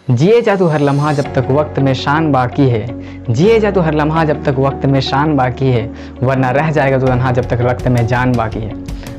जिए जा तू हर लम्हा जब तक वक्त में शान बाकी है। जिए जा तू हर लम्हा जब तक वक्त में शान बाकी है, वरना रह जाएगा तू तन्हा जब तक रक्त में जान बाकी है।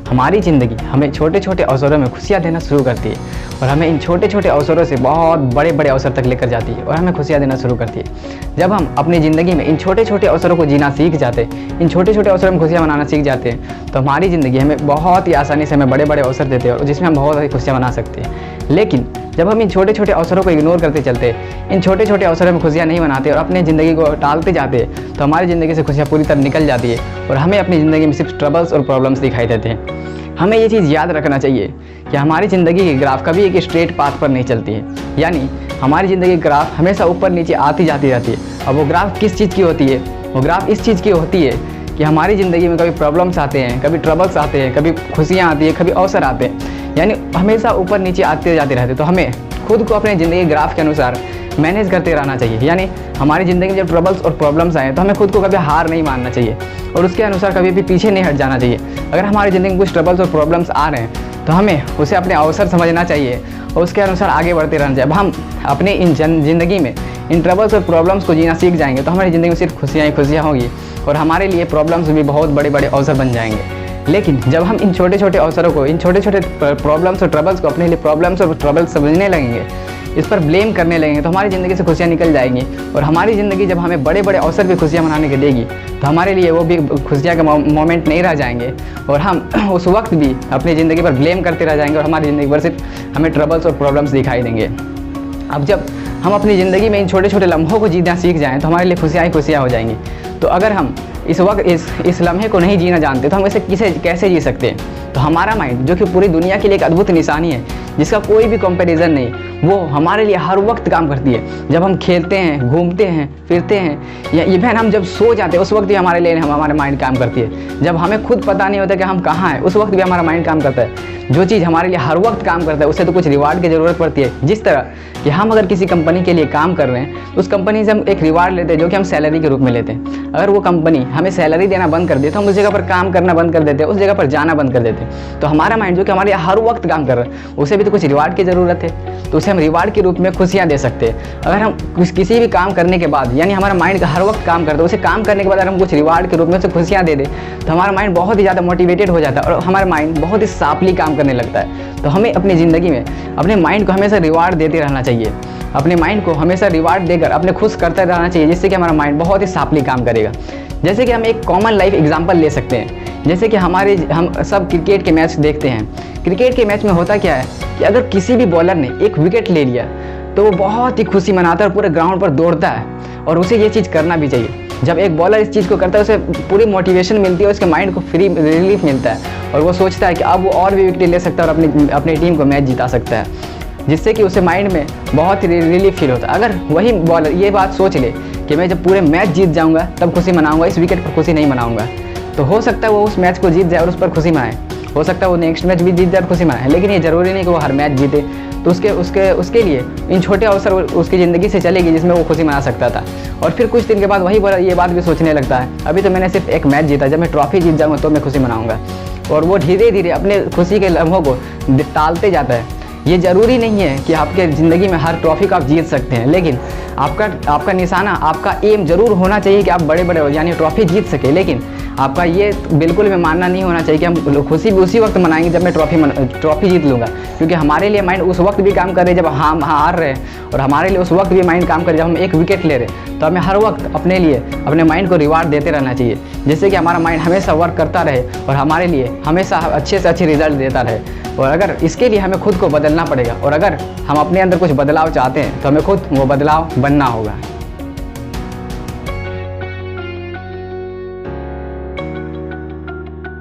हमारी ज़िंदगी हमें छोटे छोटे अवसरों में खुशियाँ देना शुरू करती है और हमें इन छोटे छोटे अवसरों से बहुत बड़े बड़े अवसर तक लेकर जाती है और हमें खुशियाँ देना शुरू करती है। जब हम अपनी ज़िंदगी में इन छोटे छोटे अवसरों को जीना सीख जाते हैं, इन छोटे छोटे अवसरों में खुशियाँ मनाना सीख जाते हैं, तो हमारी ज़िंदगी हमें बहुत ही आसानी से हमें बड़े बड़े अवसर देते हैं और जिसमें हम बहुत सारी खुशियाँ मना सकते हैं। लेकिन जब हम इन छोटे छोटे अवसरों को इग्नोर करते चलते, इन छोटे छोटे अवसरों में खुशियाँ नहीं मनाते और अपनी ज़िंदगी को टालते जाते, तो हमारी ज़िंदगी से खुशियाँ पूरी तरह निकल जाती है और हमें अपनी ज़िंदगी में सिर्फ ट्रबल्स और प्रॉब्लम्स दिखाई देते हैं। हमें ये चीज़ याद रखना चाहिए कि हमारी ज़िंदगी की ग्राफ कभी एक स्ट्रेट पाथ पर नहीं चलती है, यानी हमारी ज़िंदगी की ग्राफ हमेशा ऊपर नीचे आती जाती रहती है। अब वो ग्राफ किस चीज़ की होती है? वो ग्राफ इस चीज़ की होती है कि हमारी ज़िंदगी में कभी प्रॉब्लम्स आते हैं, कभी ट्रबल्स आते हैं, कभी खुशियाँ आती हैं, कभी अवसर आते हैं, यानी हमेशा ऊपर नीचे आते जाते रहते। तो हमें खुद को अपने ज़िंदगी ग्राफ के अनुसार मैनेज करते रहना चाहिए, यानी हमारी ज़िंदगी में जब ट्रबल्स और प्रॉब्लम्स आए तो हमें खुद को कभी हार नहीं मानना चाहिए और उसके अनुसार कभी भी पीछे नहीं हट जाना चाहिए। अगर हमारी ज़िंदगी में कुछ ट्रबल्स और प्रॉब्लम्स आ रहे हैं तो हमें उसे अपने अवसर समझना चाहिए और उसके अनुसार आगे बढ़ते रहना चाहिए। अब हम अपनी इन ज़िंदगी में इन ट्रबल्स और प्रॉब्लम्स को जीना सीख जाएंगे तो हमारी ज़िंदगी में सिर्फ खुशियाँ ही खुशियाँ होगी और हमारे लिए प्रॉब्लम्स भी बहुत बड़े बड़े अवसर बन जाएंगे। लेकिन जब हम इन छोटे छोटे अवसरों को, इन छोटे छोटे प्रॉब्लम्स और ट्रबल्स को अपने लिए प्रॉब्लम्स और ट्रबल्स समझने लगेंगे, इस पर ब्लेम करने लगेंगे, तो हमारी ज़िंदगी से खुशियाँ निकल जाएंगी और हमारी ज़िंदगी जब हमें बड़े बड़े अवसर भी खुशियाँ मनाने के देगी तो हमारे लिए वो भी खुशियाँ के मोमेंट नहीं रह जाएंगे और हम उस वक्त भी अपनी ज़िंदगी पर ब्लेम करते रह जाएंगे और हमारी ज़िंदगी पर सिर्फ हमें ट्रबल्स और प्रॉब्लम्स दिखाई देंगे। अब जब हम अपनी ज़िंदगी में इन छोटे छोटे लम्हों को जीना सीख जाएँ तो हमारे लिए खुशियाँ ही खुशियाँ हो जाएंगी। तो अगर हम इस वक्त इस लम्हे को नहीं जीना जानते तो हम इसे कैसे जी सकते हैं? तो हमारा माइंड, जो कि पूरी दुनिया के लिए एक अद्भुत निशानी है जिसका कोई भी कंपैरिजन नहीं, वो हमारे लिए हर वक्त काम करती है। जब हम खेलते हैं, घूमते हैं, फिरते हैं या इवन हम जब सो जाते हैं उस वक्त भी हमारे लिए हमारे माइंड काम करती है। जब हमें खुद पता नहीं होता कि हम कहाँ हैं उस वक्त भी हमारा माइंड काम करता है। जो चीज़ हमारे लिए हर वक्त काम करता है उससे तो कुछ रिवार्ड की ज़रूरत पड़ती है। जिस तरह कि हम अगर किसी कंपनी के लिए काम कर रहे हैं तो उस कंपनी से हम एक रिवार्ड लेते हैं जो कि हम सैलरी के रूप में लेते हैं। अगर वो कंपनी हमें सैलरी देना बंद कर दे तो हम उस जगह पर काम करना बंद कर देते हैं, उस जगह पर जाना बंद कर देते हैं। तो हमारा माइंड जो कि हमारे हर वक्त काम कर रहा है उसे भी तो कुछ रिवार्ड की ज़रूरत है, तो उसे हम रिवार्ड के रूप में खुशियाँ दे सकते हैं। अगर हम किसी भी काम करने के बाद, यानी हमारा माइंड हर वक्त काम करता है, उसे काम करने के बाद अगर हम कुछ रिवार्ड के रूप में उसे खुशियाँ दे दें तो हमारा माइंड बहुत ही ज़्यादा मोटिवेटेड हो जाता है और हमारा माइंड बहुत ही शार्पली काम करने लगता है। तो हमें अपनी ज़िंदगी में अपने माइंड को हमेशा रिवार्ड देते रहना चाहिए, अपने माइंड को हमेशा रिवार्ड देकर अपने खुश करते रहना चाहिए, जिससे कि हमारा माइंड बहुत ही शार्पली काम करेगा। जैसे कि हम एक कॉमन लाइफ एग्जांपल ले सकते हैं, जैसे कि हम सब क्रिकेट के मैच देखते हैं। क्रिकेट के मैच में होता क्या है कि अगर किसी भी बॉलर ने एक विकेट ले लिया तो वो बहुत ही खुशी मनाता है और पूरे ग्राउंड पर दौड़ता है और उसे ये चीज़ करना भी चाहिए। जब एक बॉलर इस चीज़ को करता है उसे पूरी मोटिवेशन मिलती है, उसके माइंड को फ्री रिलीफ मिलता है और वो सोचता है कि अब वो और भी विकेट ले सकता है और अपनी टीम को मैच जिता सकता है, जिससे कि उसे माइंड में बहुत रिलीफ फील होता है। अगर वही बॉलर ये बात सोच ले कि मैं जब पूरे मैच जीत जाऊंगा तब खुशी मनाऊंगा, इस विकेट पर खुशी नहीं मनाऊंगा, तो हो सकता है वो उस मैच को जीत जाए और उस पर खुशी मनाए, हो सकता है वो नेक्स्ट मैच भी जीत जाए और खुशी मनाए, लेकिन ये ज़रूरी नहीं कि वो हर मैच जीते। तो उसके लिए इन छोटे अवसर उसकी ज़िंदगी से चलेगी जिसमें वो खुशी मना सकता था और फिर कुछ दिन के बाद वही बॉलर ये बात भी सोचने लगता है अभी तो मैंने सिर्फ एक मैच जीता, जब मैं ट्रॉफी जीत जाऊँगा तो मैं खुशी मनाऊँगा, और वो धीरे धीरे अपने खुशी के लम्हों को टालते जाता है। ये ज़रूरी नहीं है कि आपके ज़िंदगी में हर ट्रॉफी को आप जीत सकते हैं, लेकिन आपका निशाना, आपका एम ज़रूर होना चाहिए कि आप बड़े बड़े यानी ट्रॉफी जीत सके। लेकिन आपका ये बिल्कुल भी मानना नहीं होना चाहिए कि हम खुशी भी उसी वक्त मनाएंगे जब मैं ट्रॉफी जीत लूँगा, क्योंकि हमारे लिए माइंड उस वक्त भी काम कर रहे जब हम हार रहे हैं और हमारे लिए उस वक्त भी माइंड काम कर जब हम एक विकेट ले रहे हैं। तो हमें हर वक्त अपने लिए अपने माइंड को रिवार्ड देते रहना चाहिए, जिससे कि हमारा माइंड हमेशा वर्क करता रहे और हमारे लिए हमेशा अच्छे से अच्छे रिजल्ट देता रहे। और अगर इसके लिए हमें खुद को बदलना पड़ेगा और अगर हम अपने अंदर कुछ बदलाव चाहते हैं तो हमें खुद वो बदलाव बनना होगा।